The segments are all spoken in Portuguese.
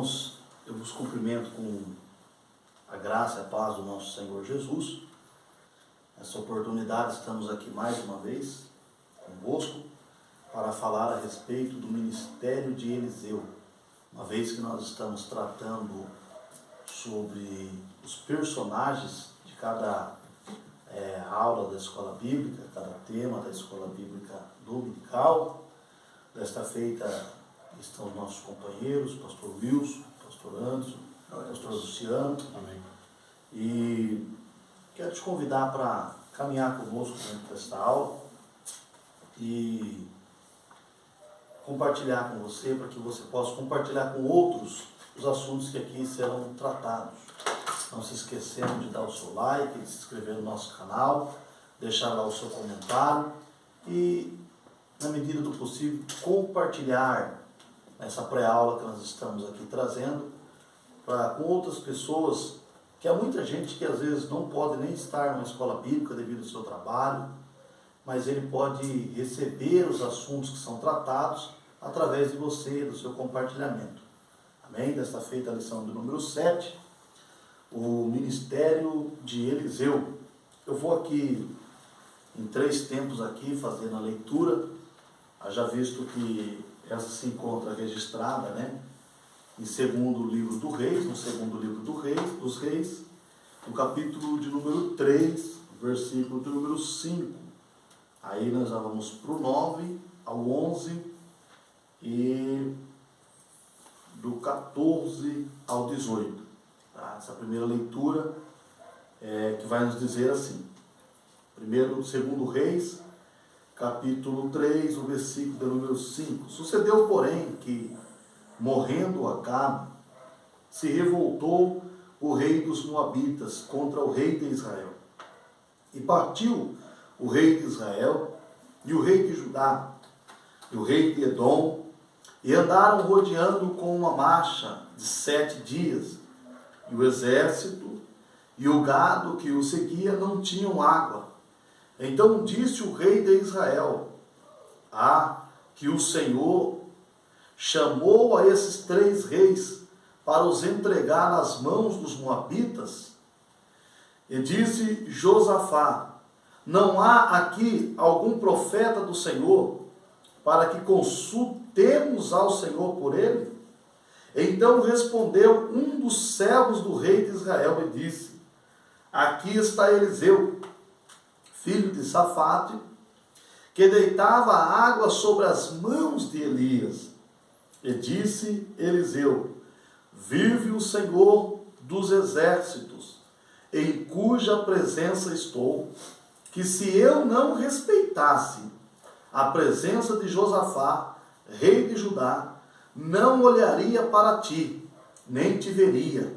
Irmãos, eu vos cumprimento com a graça e a paz do nosso Senhor Jesus. Nessa oportunidade estamos aqui mais uma vez convosco para falar a respeito do ministério de Eliseu, uma vez que nós estamos tratando sobre os personagens de cada aula da escola bíblica, cada tema da escola bíblica dominical. Desta feita estão os nossos companheiros, pastor Wilson, pastor Anderson, pastor Luciano. Amém. E quero te convidar para caminhar conosco dentro desta aula e compartilhar com você, para que você possa compartilhar com outros os assuntos que aqui serão tratados. Não se esquecendo de dar o seu like, de se inscrever no nosso canal, deixar lá o seu comentário e, na medida do possível, compartilhar essa pré-aula que nós estamos aqui trazendo com outras pessoas, que há muita gente que às vezes não pode nem estar numa escola bíblica devido ao seu trabalho, mas ele pode receber os assuntos que são tratados através de você, do seu compartilhamento. Amém? Desta feita a lição do número 7, o ministério de Eliseu. Eu vou aqui em 3 tempos aqui fazendo a leitura, já visto que essa se encontra registrada, em segundo livro do Reis, no segundo livro dos Reis, no capítulo de número 3, versículo de número 5. Aí nós já vamos para o 9 ao 11 e do 14 ao 18. Tá? Essa primeira leitura que vai nos dizer assim. Segundo Reis, capítulo 3, o versículo de número 5. Sucedeu, porém, que, morrendo Acabe, se revoltou o rei dos Moabitas contra o rei de Israel. E partiu o rei de Israel, e o rei de Judá, e o rei de Edom, e andaram rodeando com uma marcha de 7 dias. E o exército e o gado que o seguia não tinham água. Então disse o rei de Israel: que o Senhor chamou a esses 3 reis para os entregar nas mãos dos moabitas. E disse Josafá: não há aqui algum profeta do Senhor para que consultemos ao Senhor por ele? Então respondeu um dos servos do rei de Israel e disse: aqui está Eliseu, filho de Safate, que deitava água sobre as mãos de Elias. E disse Eliseu: vive o Senhor dos exércitos, em cuja presença estou, que se eu não respeitasse a presença de Josafá, rei de Judá, não olharia para ti, nem te veria.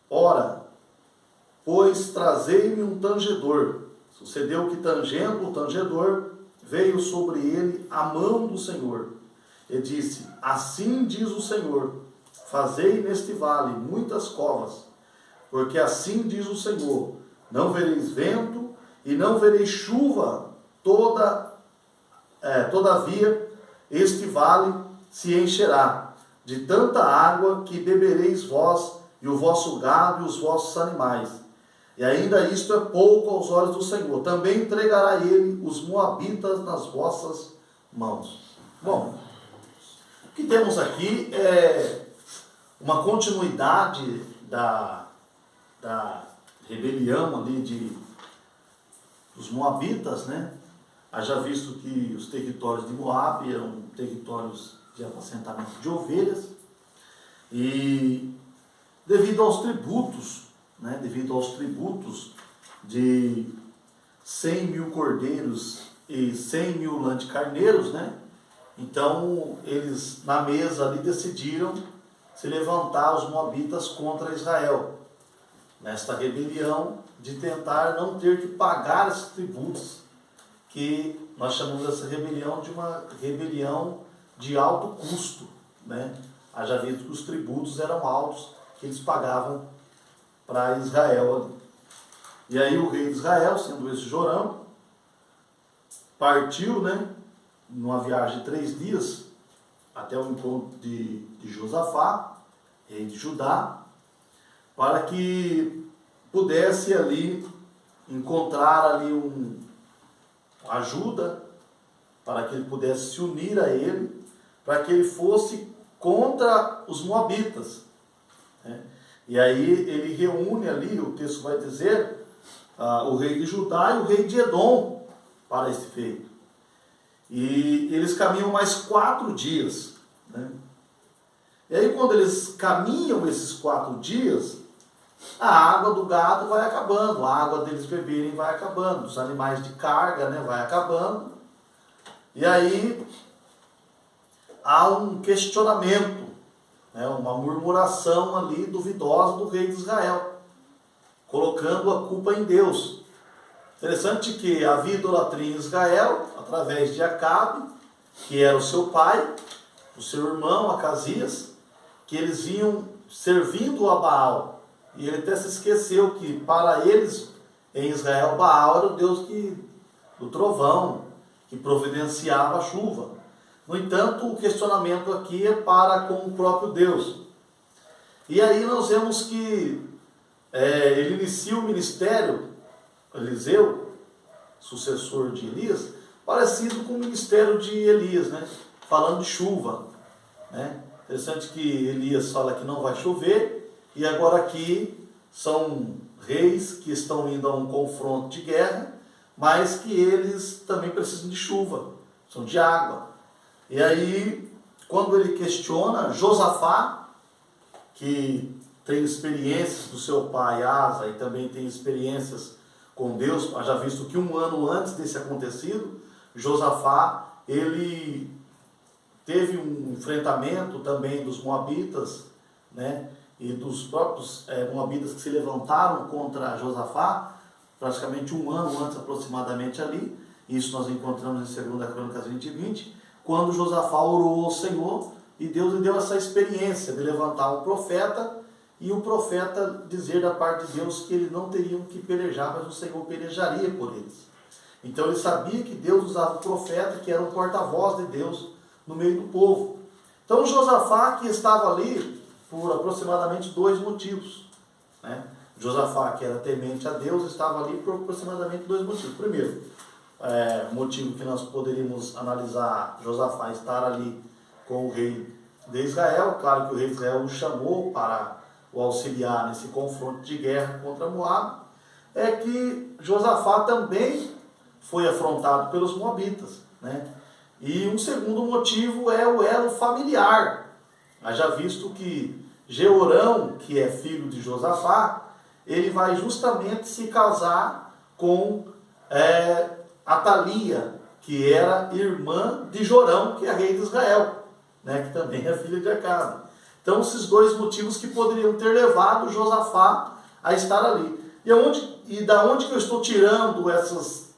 Ora, pois trazei-me um tangedor. Sucedeu que, tangendo o tangedor, veio sobre ele a mão do Senhor. E disse: assim diz o Senhor, fazei neste vale muitas covas, porque assim diz o Senhor, não vereis vento e não vereis chuva, todavia este vale se encherá de tanta água que bebereis vós e o vosso gado e os vossos animais. E ainda isto é pouco aos olhos do Senhor. Também entregará ele os moabitas nas vossas mãos. Bom, o que temos aqui é uma continuidade da rebelião ali dos moabitas, Haja visto que os territórios de Moabe eram territórios de apacentamento de ovelhas, e devido aos tributos de 100 mil cordeiros e 100 mil landecarneiros, então eles na mesa ali decidiram se levantar os moabitas contra Israel, nesta rebelião de tentar não ter que pagar esses tributos, que nós chamamos essa rebelião de uma rebelião de alto custo, Haja visto que os tributos eram altos que eles pagavam para Israel ali. E aí o rei de Israel, sendo esse Jorão, partiu, numa viagem de 3 dias, até o encontro de Josafá, rei de Judá, para que pudesse ali encontrar ali uma ajuda, para que ele pudesse se unir a ele, para que ele fosse contra os moabitas, né? E aí ele reúne ali, o texto vai dizer, o rei de Judá e o rei de Edom para esse feito. E eles caminham mais 4 dias, né? E aí quando eles caminham esses 4 dias, a água do gado vai acabando, a água deles beberem vai acabando, os animais de carga, né, vai acabando. E aí há um questionamento, né, uma murmuração ali duvidosa do rei de Israel, colocando a culpa em Deus. Interessante que havia idolatria em Israel, através de Acabe, que era o seu pai, o seu irmão Acasias, que eles vinham servindo a Baal. E ele até se esqueceu que para eles, em Israel, Baal era o Deus do trovão, que providenciava a chuva. No entanto, o questionamento aqui é para com o próprio Deus. E aí nós vemos que ele inicia o ministério, Eliseu, sucessor de Elias, parecido com o ministério de Elias, né? Falando de chuva, né? Interessante que Elias fala que não vai chover, e agora aqui são reis que estão indo a um confronto de guerra, mas que eles também precisam de chuva, precisam de água. E aí, quando ele questiona Josafá, que tem experiências do seu pai Asa e também tem experiências com Deus, já visto que 1 ano antes desse acontecido, Josafá, ele teve um enfrentamento também dos moabitas, né, e dos próprios moabitas que se levantaram contra Josafá, praticamente 1 ano antes aproximadamente ali. Isso nós encontramos em 2 Crônicas 20:20, quando Josafá orou ao Senhor, e Deus lhe deu essa experiência de levantar um profeta, e o profeta dizer da parte de Deus que eles não teriam que pelejar, mas o Senhor pelejaria por eles. Então ele sabia que Deus usava o profeta, que era um porta-voz de Deus no meio do povo. Então Josafá, que estava ali por aproximadamente 2 motivos, né? Josafá, que era temente a Deus, estava ali por aproximadamente 2 motivos. Primeiro, motivo que nós poderíamos analisar Josafá estar ali com o rei de Israel. Claro que o rei de Israel o chamou para o auxiliar nesse confronto de guerra contra Moab. É que Josafá também foi afrontado pelos moabitas, né? E um segundo motivo é o elo familiar. Já visto que Jeorão, que é filho de Josafá, ele vai justamente se casar com Atalia, que era irmã de Jorão, que é rei de Israel, né, que também é filha de Acabe. Então, esses 2 motivos que poderiam ter levado Josafá a estar ali. E da onde que eu estou tirando essas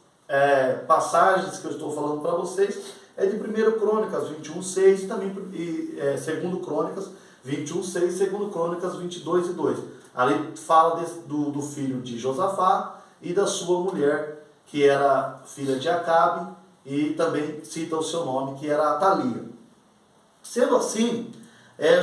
passagens que eu estou falando para vocês? É de 1 Crônicas 21:6 e também 2 Crônicas 21:6 e 2 Crônicas 22:2. Ali fala do filho de Josafá e da sua mulher, que era filha de Acabe, e também cita o seu nome, que era Atalia. Sendo assim,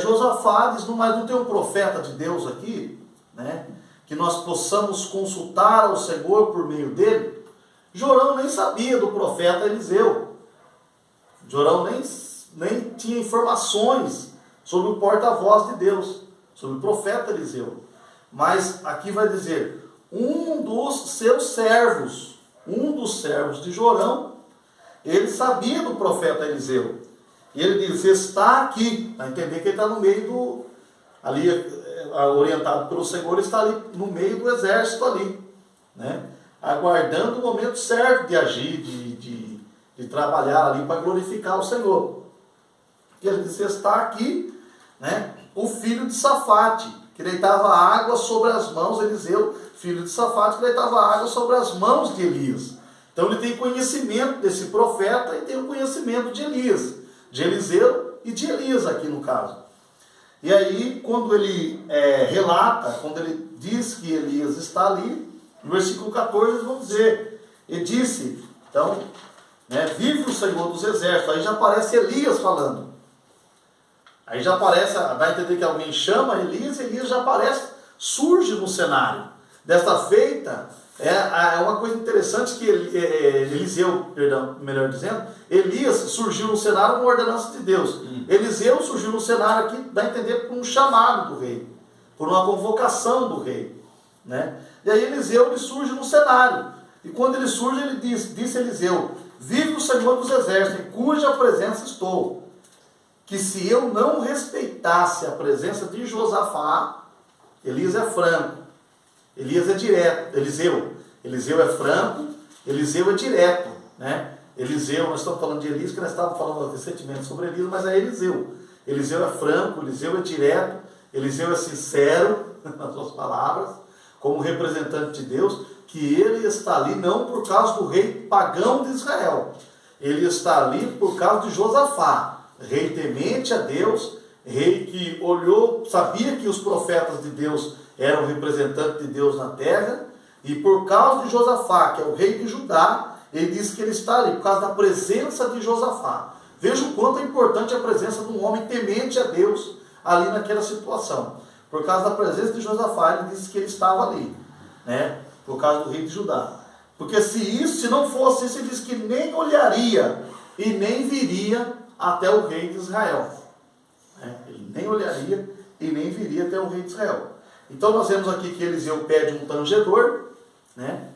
Josafá diz, mas não tem um profeta de Deus aqui, né, que nós possamos consultar ao Senhor por meio dele? Jorão nem sabia do profeta Eliseu. Jorão nem tinha informações sobre o porta-voz de Deus, sobre o profeta Eliseu. Mas aqui vai dizer, um dos servos de Jorão, ele sabia do profeta Eliseu. E ele diz, está aqui, a entender que ele está no meio ali, orientado pelo Senhor, ele está ali no meio do exército ali, né, aguardando o momento certo de agir, de trabalhar ali para glorificar o Senhor. E ele disse, está aqui, né, o filho de Safate, que deitava água sobre as mãos, Eliseu, filho de Safate, que deitava água sobre as mãos de Elias. Então ele tem conhecimento desse profeta e tem o conhecimento de Elias, de Eliseu e de Elias aqui no caso. E aí, quando ele relata, quando ele diz que Elias está ali, no versículo 14 eles vão dizer, ele disse, então, vive o Senhor dos Exércitos. Aí já aparece Elias falando. Aí já aparece, dá a entender que alguém chama Elias, e Elias já aparece, surge no cenário. Desta feita, é uma coisa interessante que Eliseu, perdão, melhor dizendo, Elias surgiu no cenário com ordenança de Deus. Eliseu surgiu no cenário aqui, dá a entender, por um chamado do rei, por uma convocação do rei, né? E aí Eliseu ele surge no cenário. E quando ele surge, ele disse Eliseu: vive o Senhor dos Exércitos, em cuja presença estou, que se eu não respeitasse a presença de Josafá, Elias é franco, Elias é direto, Eliseu é franco, Eliseu é direto, né? Eliseu, nós estamos falando de Elias, que nós estávamos falando recentemente sobre Elias, mas é Eliseu. Eliseu é franco, Eliseu é direto, Eliseu é sincero, nas suas palavras, como representante de Deus, que ele está ali não por causa do rei pagão de Israel, ele está ali por causa de Josafá, rei temente a Deus, rei que olhou, sabia que os profetas de Deus eram representantes de Deus na terra, e por causa de Josafá, que é o rei de Judá, ele diz que ele está ali, por causa da presença de Josafá. Veja o quanto é importante a presença de um homem temente a Deus ali naquela situação. Por causa da presença de Josafá, ele disse que ele estava ali, né? Por causa do rei de Judá. Porque se não fosse isso, ele disse que nem olharia e nem viria até o rei de Israel. Ele nem olharia e nem viria até o rei de Israel. Então nós vemos aqui que Eliseu pede um tangedor, né?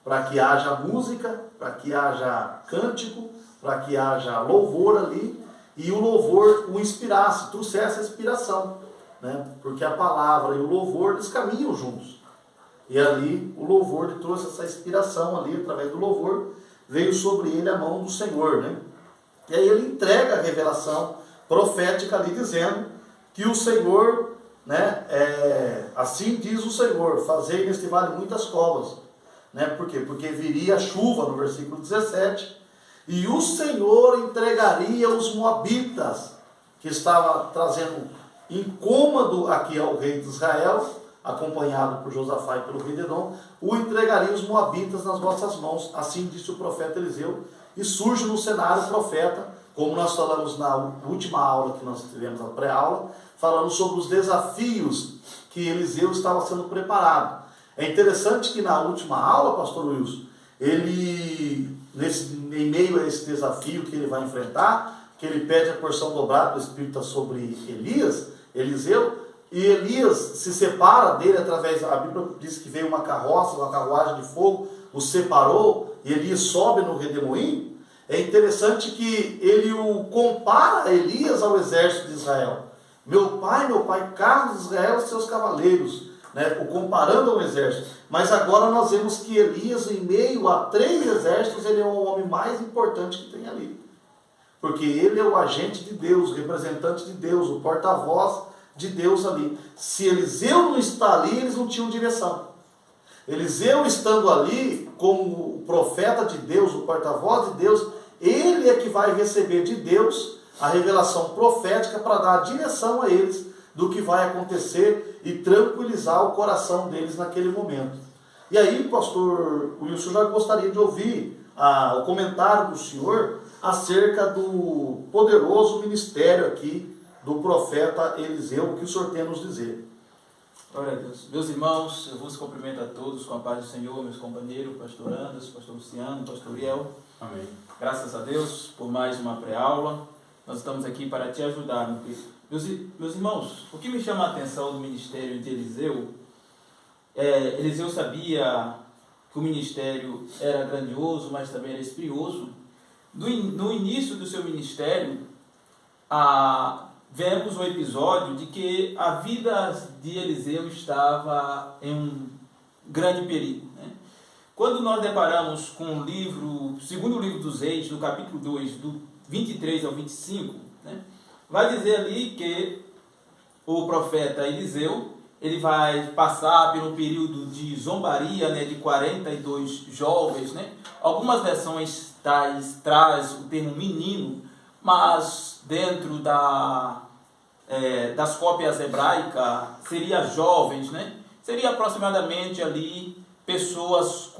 Para que haja música, para que haja cântico, para que haja louvor ali, e o louvor o inspirasse, trouxesse a inspiração, né? Porque a palavra e o louvor, eles caminham juntos. E ali o louvor lhe trouxe essa inspiração ali, através do louvor, veio sobre ele a mão do Senhor, né? E aí ele entrega a revelação profética ali, dizendo que o Senhor, né, assim diz o Senhor, fazei neste vale muitas covas, né? Por quê? Porque viria a chuva, no versículo 17, e o Senhor entregaria os moabitas, que estava trazendo incômodo aqui ao rei de Israel, acompanhado por Josafá e pelo rei de Edom, o entregaria os moabitas nas vossas mãos, assim disse o profeta Eliseu, e surge no cenário o profeta, como nós falamos na última aula que nós tivemos, na pré-aula, falando sobre os desafios que Eliseu estava sendo preparado. É interessante que na última aula, pastor Wilson, ele, em meio a esse desafio que ele vai enfrentar, que ele pede a porção dobrada do Espírito sobre Eliseu, e Elias se separa dele através, a Bíblia diz que veio uma carroça, uma carruagem de fogo, o separou, e Elias sobe no redemoinho. É interessante que ele o compara, Elias, ao exército de Israel. Meu pai, carros de Israel e seus cavaleiros, né? O comparando ao exército. Mas agora nós vemos que Elias, em meio a 3 exércitos, ele é o homem mais importante que tem ali. Porque ele é o agente de Deus, o representante de Deus, o porta-voz de Deus ali. Se Eliseu não está ali, eles não tinham direção. Eliseu estando ali como o profeta de Deus, o porta-voz de Deus, ele é que vai receber de Deus a revelação profética para dar a direção a eles do que vai acontecer e tranquilizar o coração deles naquele momento. E aí, pastor Wilson, já gostaria de ouvir o comentário do senhor acerca do poderoso ministério aqui do profeta Eliseu, o que o senhor tem a nos dizer. Glória a Deus. Meus irmãos, eu vos cumprimento a todos com a paz do Senhor, meus companheiros, pastor Anderson, pastor Luciano, pastor Uriel. Amém. Graças a Deus por mais uma pré-aula. Nós estamos aqui para te ajudar. Meus irmãos, o que me chama a atenção do ministério de Eliseu, Eliseu sabia que o ministério era grandioso, mas também era espinhoso. No início do seu ministério, vemos um episódio de que a vida de Eliseu estava em um grande perigo, né? Quando nós deparamos com o livro, segundo livro dos Reis, no capítulo 2, do 23 ao 25, né, vai dizer ali que o profeta Eliseu, ele vai passar pelo período de zombaria, né, de 42 jovens, né? Algumas versões traz o termo menino, mas dentro das cópias hebraicas seria jovens, né? Seria aproximadamente ali pessoas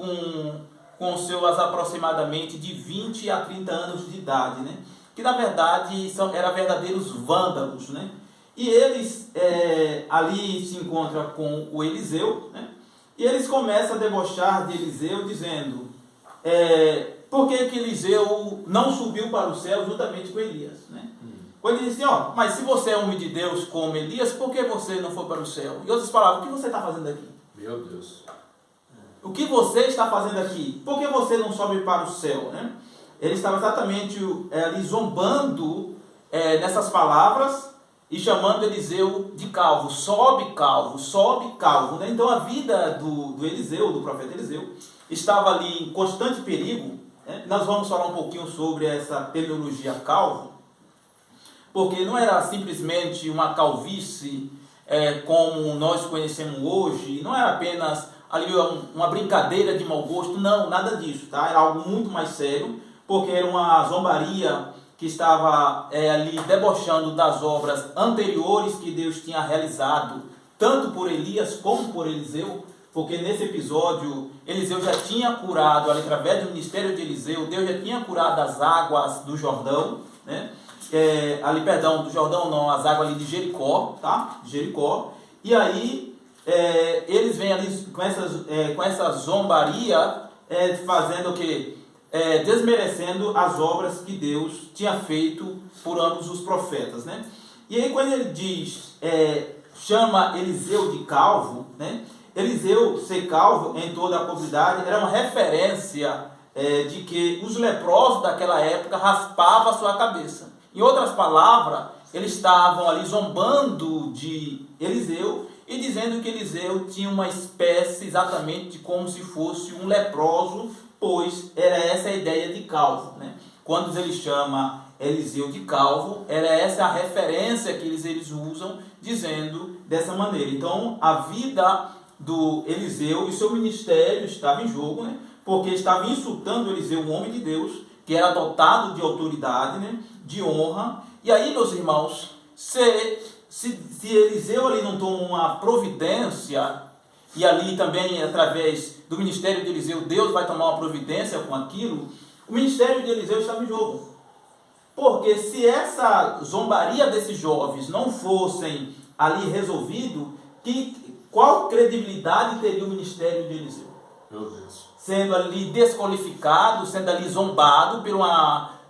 com seus aproximadamente de 20 a 30 anos de idade, né? Que na verdade eram verdadeiros vândalos, né? e eles ali se encontram com o Eliseu, né? E eles começam a debochar de Eliseu, dizendo, por que que Eliseu não subiu para o céu juntamente com Elias, né? Quando ele disse, mas se você é homem de Deus como Elias, por que você não foi para o céu? E outras palavras, o que você está fazendo aqui? Meu Deus. O que você está fazendo aqui? Por que você não sobe para o céu, né? Ele estava exatamente ali zombando nessas palavras e chamando Eliseu de calvo. Sobe calvo, né? Então a vida do Eliseu, do profeta Eliseu, estava ali em constante perigo, né? Nós vamos falar um pouquinho sobre essa terminologia calvo, porque não era simplesmente uma calvície como nós conhecemos hoje, não era apenas ali uma brincadeira de mau gosto, não, nada disso, tá? Era algo muito mais sério, porque era uma zombaria que estava ali debochando das obras anteriores que Deus tinha realizado, tanto por Elias como por Eliseu, porque nesse episódio Eliseu já tinha curado, ali, através do ministério de Eliseu, Deus já tinha curado as águas do Jordão, né? Do Jordão não, as águas ali de Jericó, tá? Jericó. E aí eles vêm ali com essa zombaria, fazendo o quê? Desmerecendo as obras que Deus tinha feito por ambos os profetas, né? E aí quando ele diz, chama Eliseu de calvo, né? Eliseu ser calvo em toda a comunidade era uma referência de que os leprosos daquela época raspavam a sua cabeça. Em outras palavras, eles estavam ali zombando de Eliseu e dizendo que Eliseu tinha uma espécie exatamente de como se fosse um leproso, pois era essa a ideia de calvo, né? Quando ele chama Eliseu de calvo, era essa a referência que eles usam, dizendo dessa maneira. Então, a vida do Eliseu e seu ministério estava em jogo, né? Porque estava insultando Eliseu, um homem de Deus, que era dotado de autoridade, né? De honra. E aí, meus irmãos, se Eliseu ali não toma uma providência, e ali também, através do ministério de Eliseu, Deus vai tomar uma providência com aquilo, o ministério de Eliseu estava em jogo. Porque se essa zombaria desses jovens não fossem ali resolvido, qual credibilidade teria o ministério de Eliseu? Meu Deus. Sendo ali desqualificado, sendo ali zombado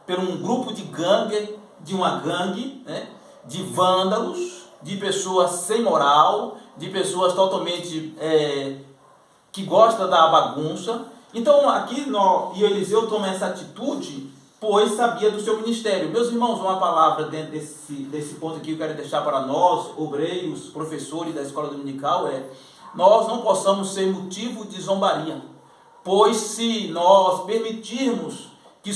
por um grupo de uma gangue, né? De vândalos, de pessoas sem moral, de pessoas totalmente que gostam da bagunça. Então aqui e Eliseu toma essa atitude, pois sabia do seu ministério. Meus irmãos, uma palavra dentro desse ponto aqui que eu quero deixar para nós, obreiros, professores da escola dominical, nós não possamos ser motivo de zombaria, pois se nós permitirmos que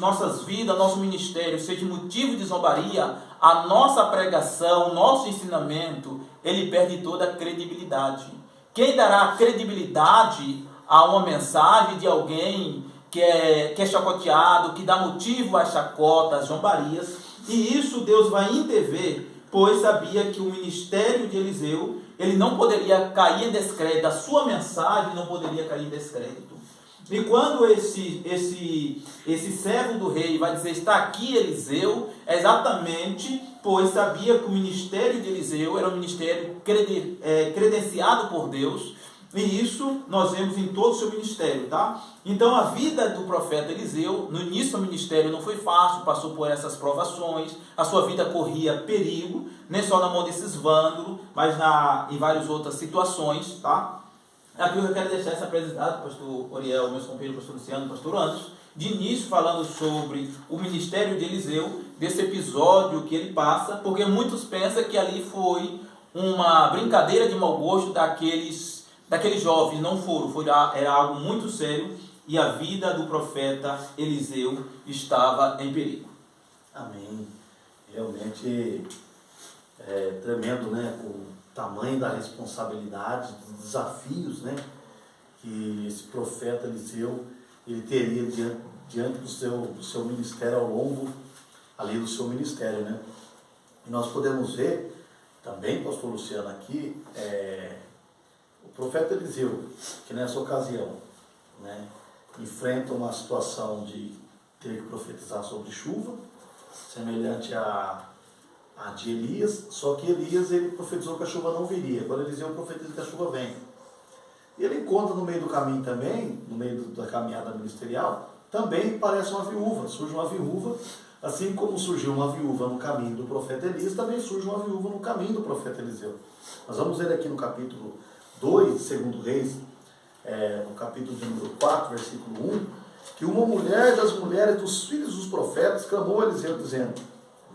nossas vidas, nosso ministério seja motivo de zombaria, a nossa pregação, nosso ensinamento, ele perde toda a credibilidade. Quem dará credibilidade a uma mensagem de alguém que é chacoteado, que dá motivo às chacotas, zombarias? E isso Deus vai intervir, pois sabia que o ministério de Eliseu, ele não poderia cair em descrédito, a sua mensagem não poderia cair em descrédito. E quando esse servo do rei vai dizer, está aqui Eliseu, é exatamente, pois sabia que o ministério de Eliseu era um ministério credenciado por Deus, e isso nós vemos em todo o seu ministério, tá? Então a vida do profeta Eliseu, no início do ministério não foi fácil, passou por essas provações, a sua vida corria perigo, nem só na mão desses vândalos, mas em várias outras situações, tá? Aqui eu quero deixar essa apresentada, pastor Oriel, meus companheiros, pastor Luciano, pastor Anderson, de início falando sobre o ministério de Eliseu, desse episódio que ele passa, porque muitos pensam que ali foi uma brincadeira de mau gosto daqueles jovens. Não era algo muito sério, e a vida do profeta Eliseu estava em perigo. Amém. Realmente é tremendo, né? O tamanho da responsabilidade, dos desafios, né? Que esse profeta Eliseu ele teria diante do seu ministério, ao longo ali do seu ministério, né? E nós podemos ver também, pastor Luciano, aqui, o profeta Eliseu, que nessa ocasião, né, enfrenta uma situação de ter que profetizar sobre chuva, semelhante a de Elias, só que Elias ele profetizou que a chuva não viria. Agora Eliseu profetiza que a chuva vem. E ele encontra no meio do caminho também, no meio da caminhada ministerial, também parece uma viúva, surge uma viúva, assim como surgiu uma viúva no caminho do profeta Elias, também surge uma viúva no caminho do profeta Eliseu. Nós vamos ver aqui no capítulo 2, segundo Reis, no capítulo número 4, versículo 1, que uma mulher das mulheres dos filhos dos profetas clamou a Eliseu, dizendo: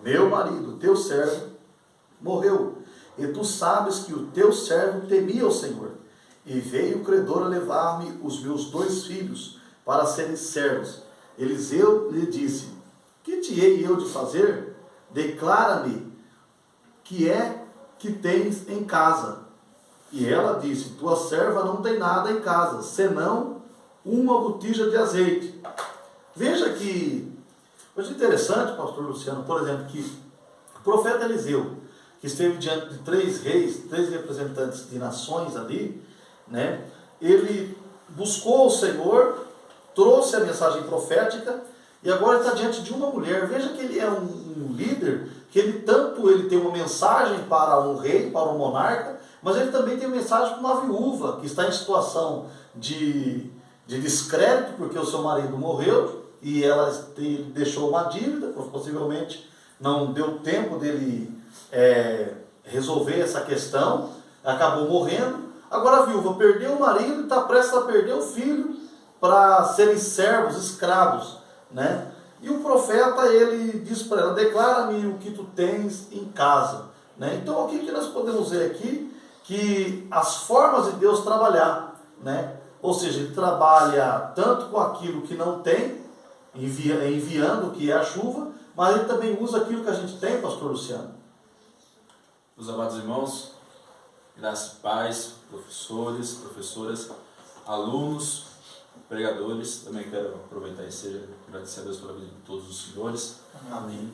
meu marido, teu servo, morreu, e tu sabes que o teu servo temia o Senhor, e veio o credor a levar-me os meus 2 filhos, para serem servos. Eliseu lhe disse: que te hei eu de fazer? Declara-me que é que tens em casa. E ela disse: tua serva não tem nada em casa, senão uma botija de azeite. Veja que coisa interessante, pastor Luciano, por exemplo, que o profeta Eliseu, que esteve diante de 3 reis, 3 representantes de nações ali, né, ele buscou o Senhor, trouxe a mensagem profética, e agora está diante de uma mulher. Veja que ele é um líder, que ele tem uma mensagem para um rei, para um monarca, mas ele também tem mensagem para uma viúva, que está em situação de descrédito, porque o seu marido morreu, e ela deixou uma dívida, possivelmente não deu tempo dele resolver essa questão, acabou morrendo. Agora a viúva perdeu o marido e está prestes a perder o filho para serem servos, escravos, né? E o profeta, ele diz para ela: declara-me o que tu tens em casa, né? Então o que nós podemos ver aqui? Que as formas de Deus trabalhar, né? Ou seja, ele trabalha tanto com aquilo que não tem, enviando o que é a chuva, mas ele também usa aquilo que a gente tem, pastor Luciano. Os amados irmãos, graças e paz, professores, professoras, alunos, pregadores, também quero aproveitar e agradecer a Deus pela vida de todos os senhores. Amém.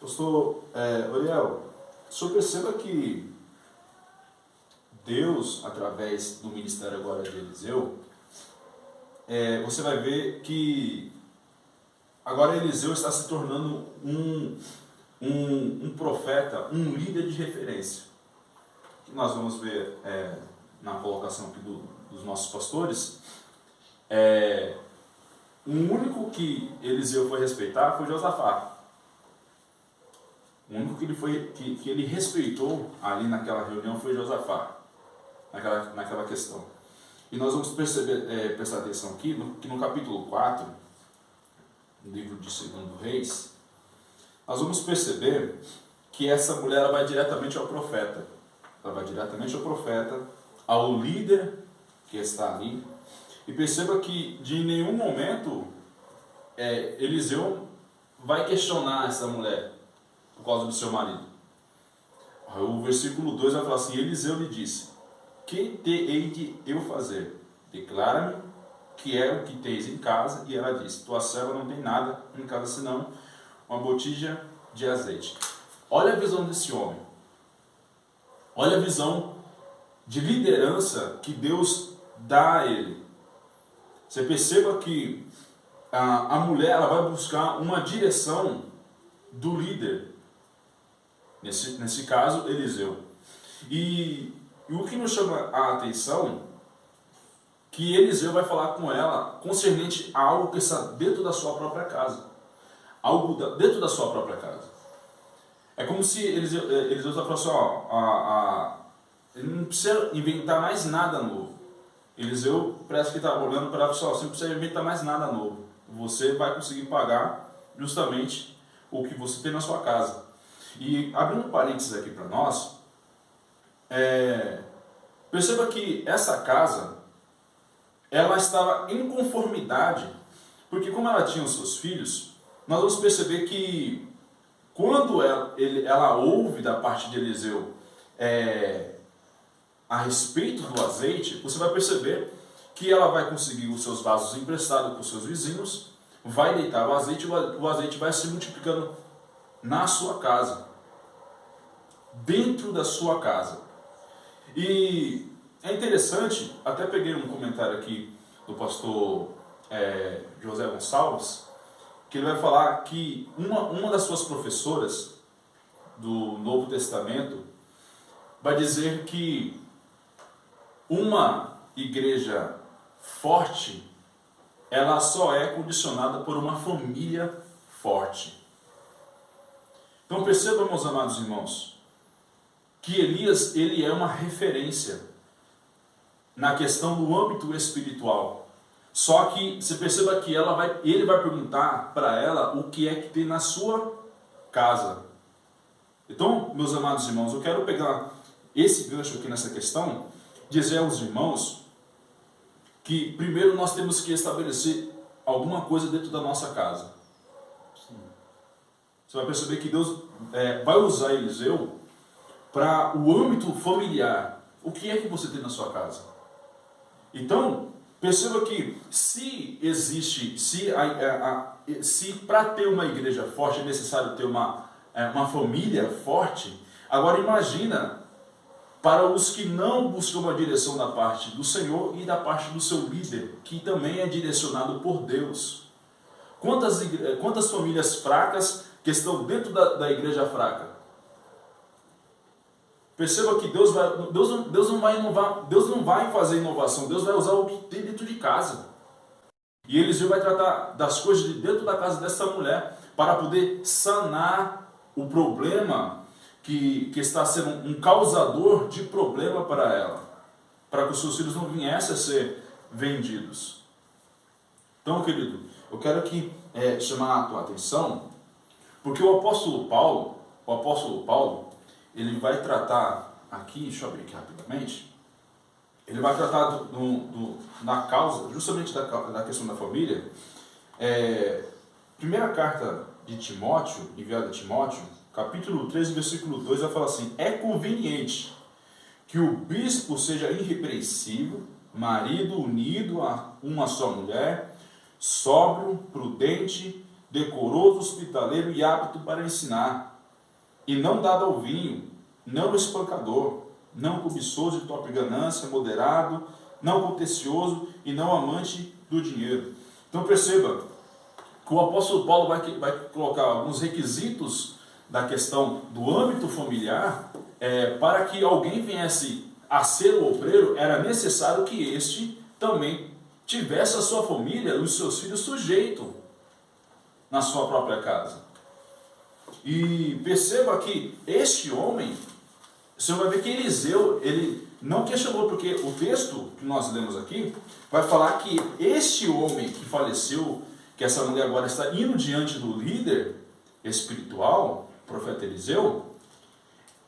Pastor Oriel, o senhor perceba que Deus, através do ministério agora de Eliseu, você vai ver que agora Eliseu está se tornando um profeta, um líder de referência. Que nós vamos ver na colocação aqui dos nossos pastores. O único que Eliseu foi respeitar foi Josafá. O único que ele respeitou ali naquela reunião foi Josafá, naquela questão. E nós vamos prestar atenção aqui, que no capítulo 4, no livro de 2 Reis, nós vamos perceber que essa mulher ela vai diretamente ao profeta. Ela vai diretamente ao profeta, ao líder que está ali. E perceba que de nenhum momento Eliseu vai questionar essa mulher por causa do seu marido. O versículo 2 vai falar assim: Eliseu lhe disse: que te hei de eu fazer? Declara-me que é o que tens em casa. E ela disse: tua serva não tem nada em casa senão uma botija de azeite. Olha a visão desse homem. Olha a visão de liderança que Deus dá a ele. Você perceba que a mulher ela vai buscar uma direção do líder. Nesse caso, Eliseu. E o que nos chama a atenção, que Eliseu vai falar com ela concernente a algo que está dentro da sua própria casa. Algo dentro da sua própria casa. É como se Eliseu está falando assim, ele não precisa inventar mais nada novo. Eliseu parece que está olhando para ela e falando: você não precisa inventar mais nada novo. Você vai conseguir pagar justamente o que você tem na sua casa. E abrindo um parênteses aqui para nós, perceba que essa casa, ela estava em conformidade, porque como ela tinha os seus filhos, nós vamos perceber que quando ela ouve da parte de Eliseu a respeito do azeite, você vai perceber que ela vai conseguir os seus vasos emprestados com os seus vizinhos, vai deitar o azeite vai se multiplicando na sua casa, dentro da sua casa. E é interessante, até peguei um comentário aqui do pastor José Gonçalves, que ele vai falar que uma das suas professoras do Novo Testamento vai dizer que uma igreja forte, ela só é condicionada por uma família forte. Então percebam, meus amados irmãos, que Elias, ele é uma referência na questão do âmbito espiritual. Só que você perceba que ele vai perguntar para ela o que é que tem na sua casa. Então, meus amados irmãos, eu quero pegar esse gancho aqui nessa questão, dizer aos irmãos que primeiro nós temos que estabelecer alguma coisa dentro da nossa casa. Você vai perceber que Deus vai usar Eliseu para o âmbito familiar. O que é que você tem na sua casa? Então, perceba que se para ter uma igreja forte é necessário ter uma família forte, agora imagina para os que não buscam uma direção da parte do Senhor e da parte do seu líder, que também é direcionado por Deus. Quantas famílias fracas que estão dentro da igreja fraca? Perceba que Deus não vai fazer inovação, Deus vai usar o que tem dentro de casa. E Eliseu vai tratar das coisas de dentro da casa dessa mulher para poder sanar o problema que está sendo um causador de problema para ela, para que os seus filhos não viessem a ser vendidos. Então, querido, eu quero aqui chamar a tua atenção, porque o apóstolo Paulo, ele vai tratar aqui, deixa eu abrir aqui rapidamente, ele vai tratar na causa, justamente da questão da família. Primeira carta de Timóteo, enviada a Timóteo, capítulo 13, versículo 2, vai falar assim: é conveniente que o bispo seja irrepreensível, marido unido a uma só mulher, sóbrio, prudente, decoroso, hospitaleiro e apto para ensinar, e não dado ao vinho, não espancador, não cobiçoso de torpe ganância, moderado, não contencioso e não amante do dinheiro. Então perceba que o apóstolo Paulo vai colocar alguns requisitos da questão do âmbito familiar. Para que alguém viesse a ser o obreiro, era necessário que este também tivesse a sua família, os seus filhos sujeitos na sua própria casa. E perceba que este homem, você vai ver que Eliseu, ele não questionou, porque o texto que nós lemos aqui vai falar que este homem que faleceu, que essa mulher agora está indo diante do líder espiritual, o profeta Eliseu,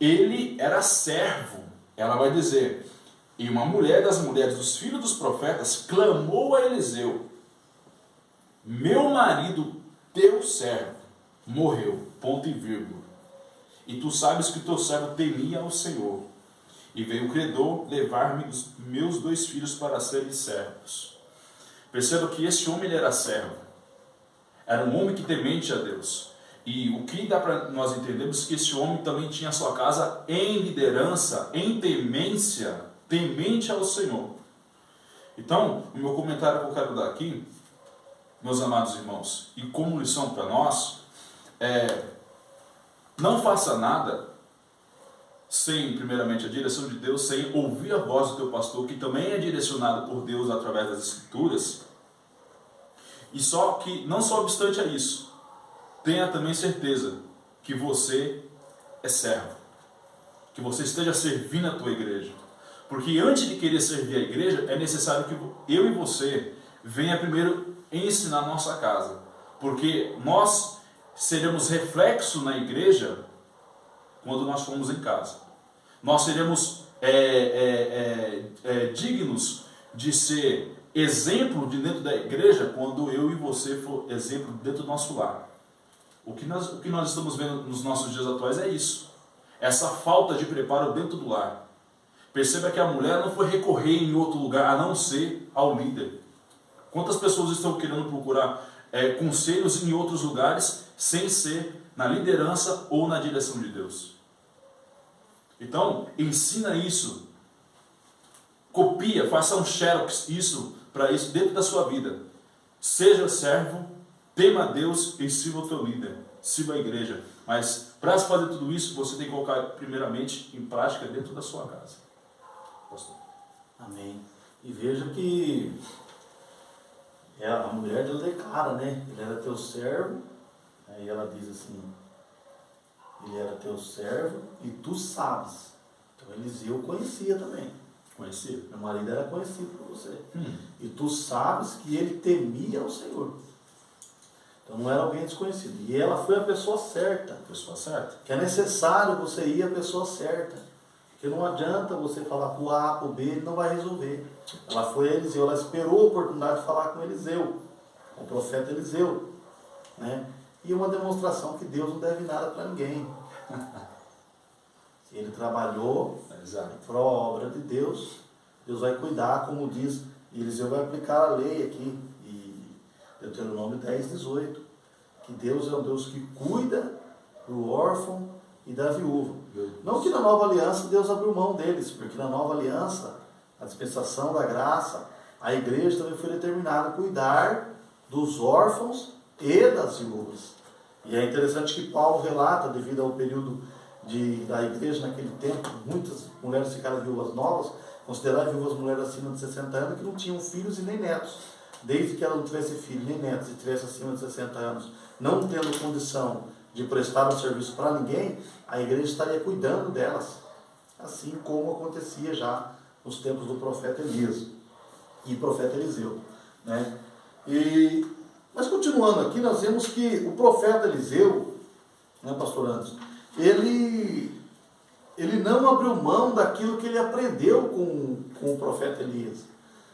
ele era servo. Ela vai dizer: e uma mulher das mulheres dos filhos dos profetas clamou a Eliseu: meu marido, teu servo, morreu, ponto e vírgula. E tu sabes que teu servo temia ao Senhor. E veio o credor levar-me os meus 2 filhos para serem servos. Perceba que esse homem, ele era servo. Era um homem que temente a Deus. E o que dá para nós entendermos que esse homem também tinha a sua casa em liderança, em temência, temente ao Senhor. Então, o meu comentário que eu quero dar aqui, meus amados irmãos, e como lição para nós, não faça nada sem, primeiramente, a direção de Deus, sem ouvir a voz do teu pastor, que também é direcionado por Deus através das Escrituras. E não só obstante a isso, tenha também certeza que você é servo, que você esteja servindo a tua igreja. Porque antes de querer servir a igreja, é necessário que eu e você venha primeiro ensinar a nossa casa. Porque nós seremos reflexo na igreja quando nós formos em casa. Nós seremos dignos de ser exemplo de dentro da igreja quando eu e você for exemplo dentro do nosso lar. O que nós estamos vendo nos nossos dias atuais é isso. Essa falta de preparo dentro do lar. Perceba que a mulher não foi recorrer em outro lugar a não ser ao líder. Quantas pessoas estão querendo procurar conselhos em outros lugares sem ser na liderança ou na direção de Deus? Então, ensina isso. Copia, faça um xerox para isso dentro da sua vida. Seja servo tema a Deus e sirva o teu líder, sirva a igreja. Mas para se fazer tudo isso, você tem que colocar primeiramente em prática dentro da sua casa. Pastor. Amém. E veja que a mulher dele declara, né? Ele era teu servo. Aí ela diz assim, ele era teu servo e tu sabes. Então Eliseu conhecia também. Conhecia? Meu marido era conhecido por você. E tu sabes que ele temia o Senhor. Então não era alguém desconhecido. E ela foi a pessoa certa. A pessoa certa. Que é necessário você ir à pessoa certa. Porque não adianta você falar para o A, para o B, ele não vai resolver. Ela foi a Eliseu, ela esperou a oportunidade de falar com Eliseu, com o profeta Eliseu. Né? E uma demonstração que Deus não deve nada para ninguém. Se ele trabalhou para a obra de Deus, Deus vai cuidar, como diz, e Eliseu vai aplicar a lei aqui, e Deuteronômio 10, 18, que Deus é um Deus que cuida do órfão e da viúva. Não que na nova aliança Deus abriu mão deles, porque na nova aliança, a dispensação da graça, a igreja também foi determinada a cuidar dos órfãos e das viúvas. E é interessante que Paulo relata, devido ao período da igreja naquele tempo, muitas mulheres ficaram viúvas novas, consideradas viúvas mulheres acima de 60 anos, que não tinham filhos e nem netos. Desde que ela não tivesse filhos nem netos e tivesse acima de 60 anos, não tendo condição de prestar um serviço para ninguém, a igreja estaria cuidando delas, assim como acontecia já nos tempos do profeta Elias e profeta Eliseu. Né? Mas continuando aqui, nós vemos que o profeta Eliseu, né, pastor Anderson, ele não abriu mão daquilo que ele aprendeu com o profeta Elias,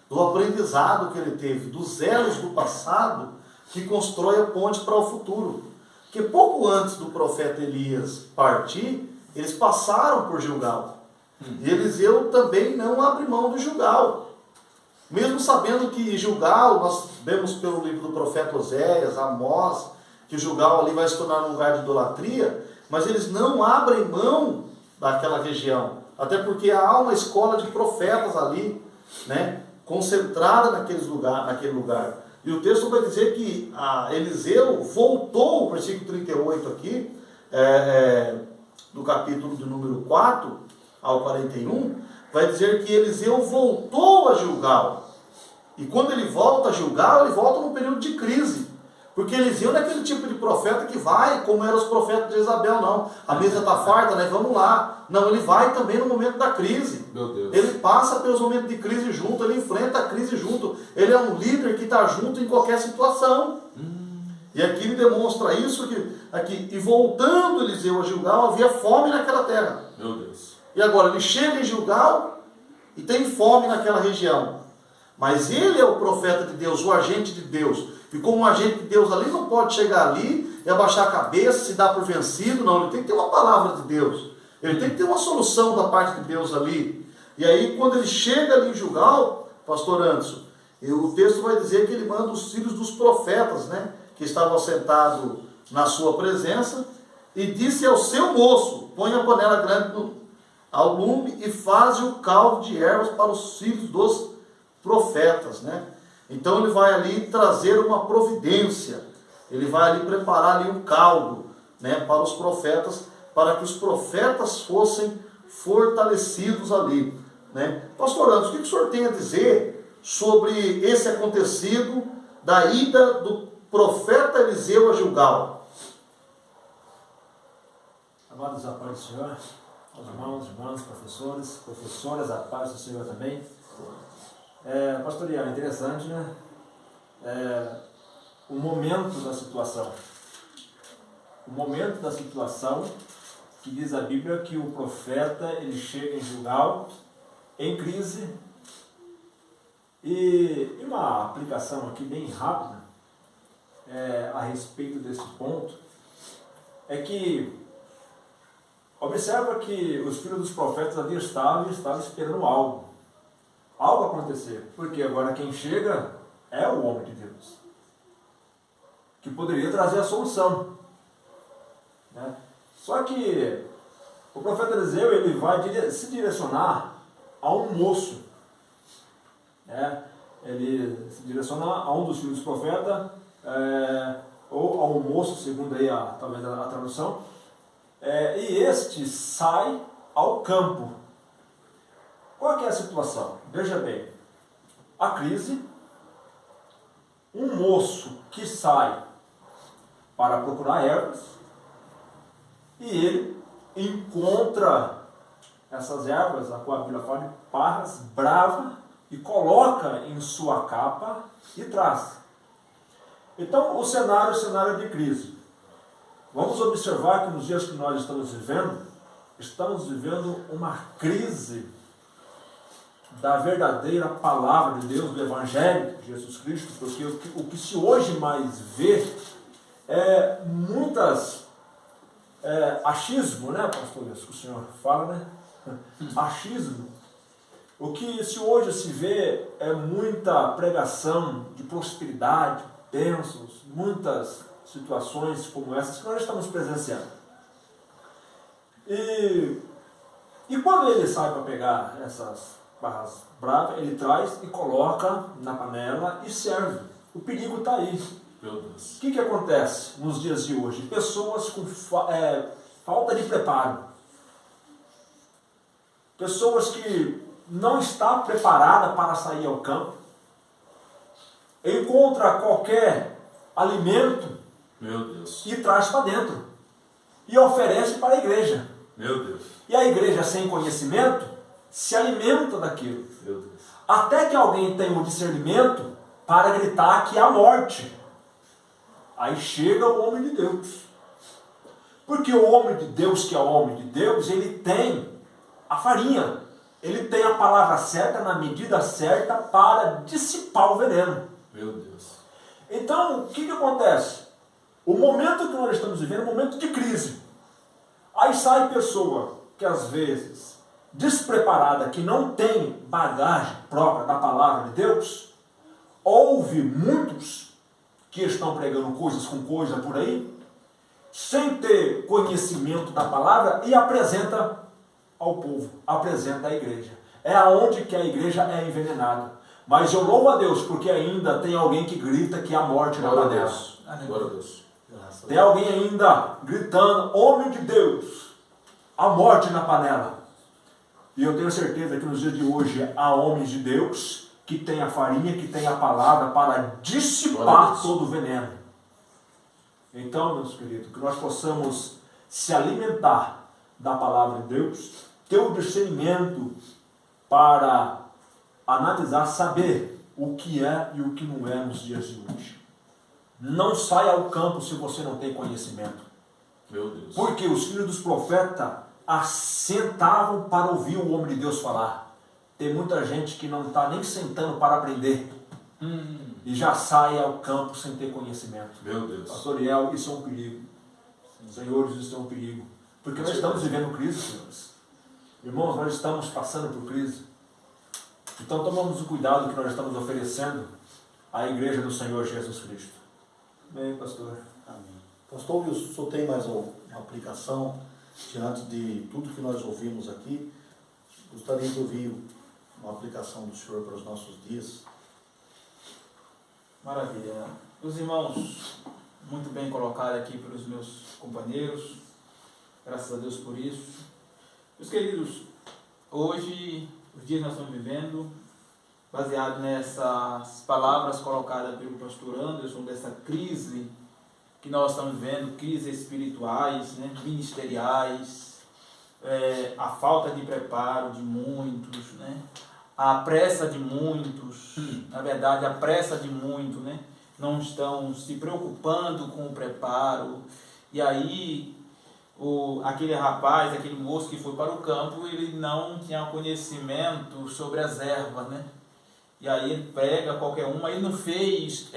do aprendizado que ele teve, dos elos do passado que constrói a ponte para o futuro. Porque pouco antes do profeta Elias partir, eles passaram por Gilgal. E Eliseu também não abre mão de Gilgal. Mesmo sabendo que Gilgal, nós vemos pelo livro do profeta Oséias, Amós, que Gilgal ali vai se tornar um lugar de idolatria, mas eles não abrem mão daquela região. Até porque há uma escola de profetas ali, né, concentrada naquele lugar. E o texto vai dizer que Eliseu voltou, o versículo 38 aqui, do capítulo de número 4 ao 41, vai dizer que Eliseu voltou a Gilgal. E quando ele volta a Gilgal, ele volta num período de crise. Porque Eliseu não é aquele tipo de profeta que vai, como eram os profetas de Jezabel, não. A mesa está farta, né? Vamos lá. Não, ele vai também no momento da crise. Meu Deus. Ele passa pelos momentos de crise junto, ele enfrenta a crise junto. Ele é um líder que está junto em qualquer situação. E aqui ele demonstra isso, e voltando Eliseu a Gilgal, havia fome naquela terra. Meu Deus. E agora ele chega em Gilgal e tem fome naquela região. Mas ele é o profeta de Deus, o agente de Deus. E como um agente de Deus ali não pode chegar ali e abaixar a cabeça, se dar por vencido, não. Ele tem que ter uma palavra de Deus. Ele tem que ter uma solução da parte de Deus ali. E aí quando ele chega ali em Gilgal, pastor Anderson, o texto vai dizer que ele manda os filhos dos profetas, né, que estavam assentados na sua presença, e disse ao seu moço: põe a panela grande ao lume e faze o caldo de ervas para os filhos dos profetas, né? Então ele vai ali trazer uma providência, ele vai ali preparar ali um caldo, né, para os profetas, para que os profetas fossem fortalecidos ali, né? Pastor Anderson, o que o senhor tem a dizer sobre esse acontecido da ida do profeta Eliseu a Gilgal? Amados, a paz do Senhor, aos irmãos, irmãs, professores, professoras, a paz do Senhor também. Pastor Ian, interessante, né? O momento da situação. O momento da situação que diz a Bíblia que o profeta, ele chega em Gilgal, em crise, e uma aplicação aqui bem rápida a respeito desse ponto, é que observa que os filhos dos profetas ali estavam esperando algo acontecer, porque agora quem chega é o homem de Deus, que poderia trazer a solução, né? Só que o profeta Eliseu, ele vai se direcionar a um moço, né? Ele se direciona a um dos filhos do profeta, ou almoço, segundo aí talvez a tradução, e este sai ao campo. Qual que é a situação? Veja bem, a crise, um moço que sai para procurar ervas, e ele encontra essas ervas, a qual a Bíblia fala de parras, brava, e coloca em sua capa e traz. Então, o cenário é o cenário de crise. Vamos observar que nos dias que nós estamos vivendo uma crise da verdadeira palavra de Deus, do Evangelho de Jesus Cristo, porque o que se hoje mais vê é muitas achismo, né, pastor? Isso que o senhor fala, né? Achismo. O que se hoje se vê é muita pregação de prosperidade, bênçãos, muitas situações como essas que nós estamos presenciando. E quando ele sai para pegar essas barras bravas, ele traz e coloca na panela e serve. O perigo está aí. Meu Deus. O que acontece nos dias de hoje? Pessoas com falta de preparo. Pessoas que não estão preparadas para sair ao campo. Encontra qualquer alimento, Meu Deus. e traz para dentro. E oferece para a igreja. Meu Deus. E a igreja, sem conhecimento, se alimenta daquilo. Meu Deus. Até que alguém tenha um discernimento para gritar que há morte. Aí chega o homem de Deus. Porque o homem de Deus, que é o homem de Deus, ele tem a farinha. Ele tem a palavra certa, na medida certa, para dissipar o veneno. Meu Deus. Então, o que acontece? O momento que nós estamos vivendo é um momento de crise. Aí sai pessoa que às vezes, despreparada, que não tem bagagem própria da palavra de Deus, ouve muitos que estão pregando coisas com coisa por aí, sem ter conhecimento da palavra, e apresenta ao povo, apresenta à igreja. É aonde que a igreja é envenenada. Mas eu louvo a Deus, porque ainda tem alguém que grita que há morte na Glória a panela. Deus. Glória a Deus. Tem alguém ainda gritando, homem de Deus, a morte na panela. E eu tenho certeza que nos dias de hoje há homens de Deus que têm a farinha, que têm a palavra para dissipar todo o veneno. Então, meus queridos, que nós possamos se alimentar da palavra de Deus, ter o discernimento para analisar, saber o que é e o que não é nos dias de hoje. Não saia ao campo se você não tem conhecimento. Meu Deus. Porque os filhos dos profetas assentavam para ouvir o homem de Deus falar. Tem muita gente que não está nem sentando para aprender. E já sai ao campo sem ter conhecimento. Meu Deus. Pastor Liel, isso é um perigo. Senhores, isso é um perigo. Porque nós estamos vivendo crise, senhores. Irmãos, nós estamos passando por crise. Então tomamos o cuidado que nós estamos oferecendo à igreja do Senhor Jesus Cristo. Bem, pastor. Amém. Pastor Wilson, o senhor tem mais uma aplicação diante de tudo que nós ouvimos aqui? Gostaria de ouvir uma aplicação do senhor para os nossos dias. Maravilha. Os irmãos, muito bem colocado aqui pelos meus companheiros. Graças a Deus por isso. Meus queridos, hoje, os dias que nós estamos vivendo, baseado nessas palavras colocadas pelo pastor Anderson, dessa crise que nós estamos vivendo, crises espirituais, né, ministeriais, a falta de preparo de muitos, né, a pressa de muitos, na verdade a pressa de muitos, né, não estão se preocupando com o preparo, e aí aquele rapaz, aquele moço que foi para o campo, ele não tinha conhecimento sobre as ervas, né? E aí ele prega qualquer uma, ele não fez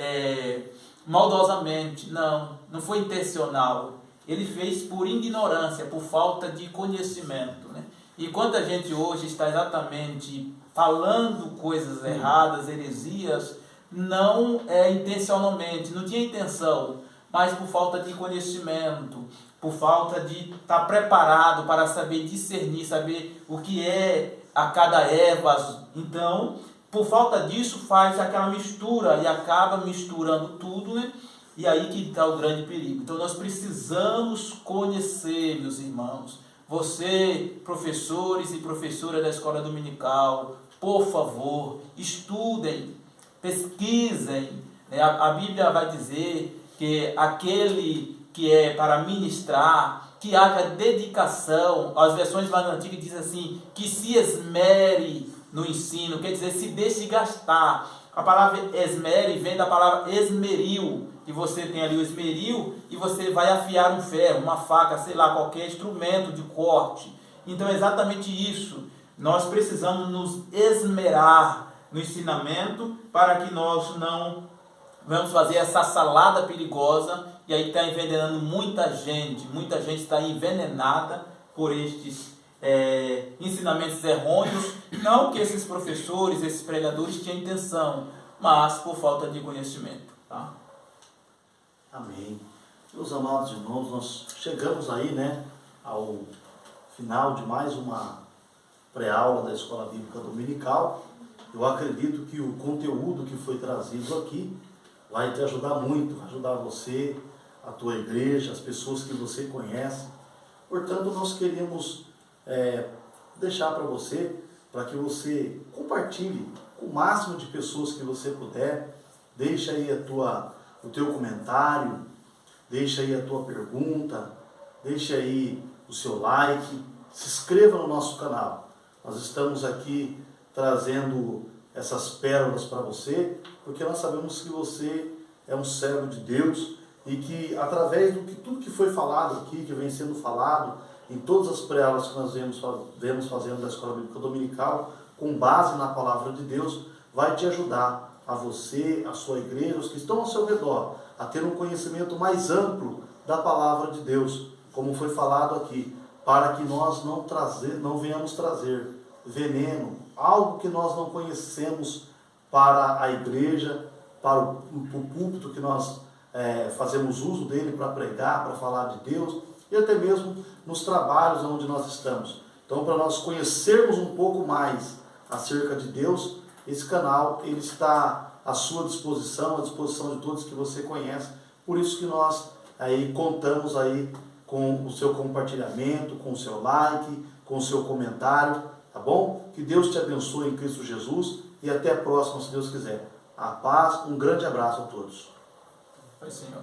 maldosamente, não foi intencional. Ele fez por ignorância, por falta de conhecimento, né? E quanta gente hoje está exatamente falando coisas erradas, heresias, não intencionalmente, não tinha intenção, mas por falta de conhecimento, por falta de estar preparado para saber discernir, saber o que é a cada erva. Então, por falta disso, faz aquela mistura e acaba misturando tudo, né? E aí que está o grande perigo. Então nós precisamos conhecer, meus irmãos. Você, professores e professoras da escola dominical, por favor, estudem, pesquisem. A Bíblia vai dizer que aquele que é para ministrar, que haja dedicação. As versões mais antigas dizem assim, que se esmere no ensino, quer dizer, se deixe gastar. A palavra esmere vem da palavra esmeril, que você tem ali o esmeril e você vai afiar um ferro, uma faca, sei lá, qualquer instrumento de corte. Então é exatamente isso. Nós precisamos nos esmerar no ensinamento para que nós não vamos fazer essa salada perigosa e aí está envenenando muita gente está envenenada por estes ensinamentos errôneos, não que esses professores, esses pregadores tinham intenção, mas por falta de conhecimento. Tá? Amém. Meus amados irmãos, nós chegamos aí, né, ao final de mais uma pré-aula da Escola Bíblica Dominical. Eu acredito que o conteúdo que foi trazido aqui vai te ajudar muito, vai ajudar você, a tua igreja, as pessoas que você conhece. Portanto, nós queremos deixar para você, para que você compartilhe com o máximo de pessoas que você puder. Deixa aí o teu comentário, deixa aí a tua pergunta, deixa aí o seu like, se inscreva no nosso canal. Nós estamos aqui trazendo essas pérolas para você, porque nós sabemos que você é um servo de Deus e que através do que tudo que foi falado aqui, que vem sendo falado em todas as pré-aulas que nós vemos fazendo da Escola Bíblica Dominical, com base na Palavra de Deus, vai te ajudar a você, a sua igreja, os que estão ao seu redor, a ter um conhecimento mais amplo da Palavra de Deus, como foi falado aqui, para que nós não venhamos trazer veneno, algo que nós não conhecemos para a igreja, para o púlpito que nós fazemos uso dele para pregar, para falar de Deus, e até mesmo nos trabalhos onde nós estamos. Então, para nós conhecermos um pouco mais acerca de Deus, esse canal ele está à sua disposição, à disposição de todos que você conhece. Por isso que nós aí contamos aí com o seu compartilhamento, com o seu like, com o seu comentário, tá bom? Que Deus te abençoe em Cristo Jesus e até a próxima, se Deus quiser. A paz, um grande abraço a todos. Oi, Senhor.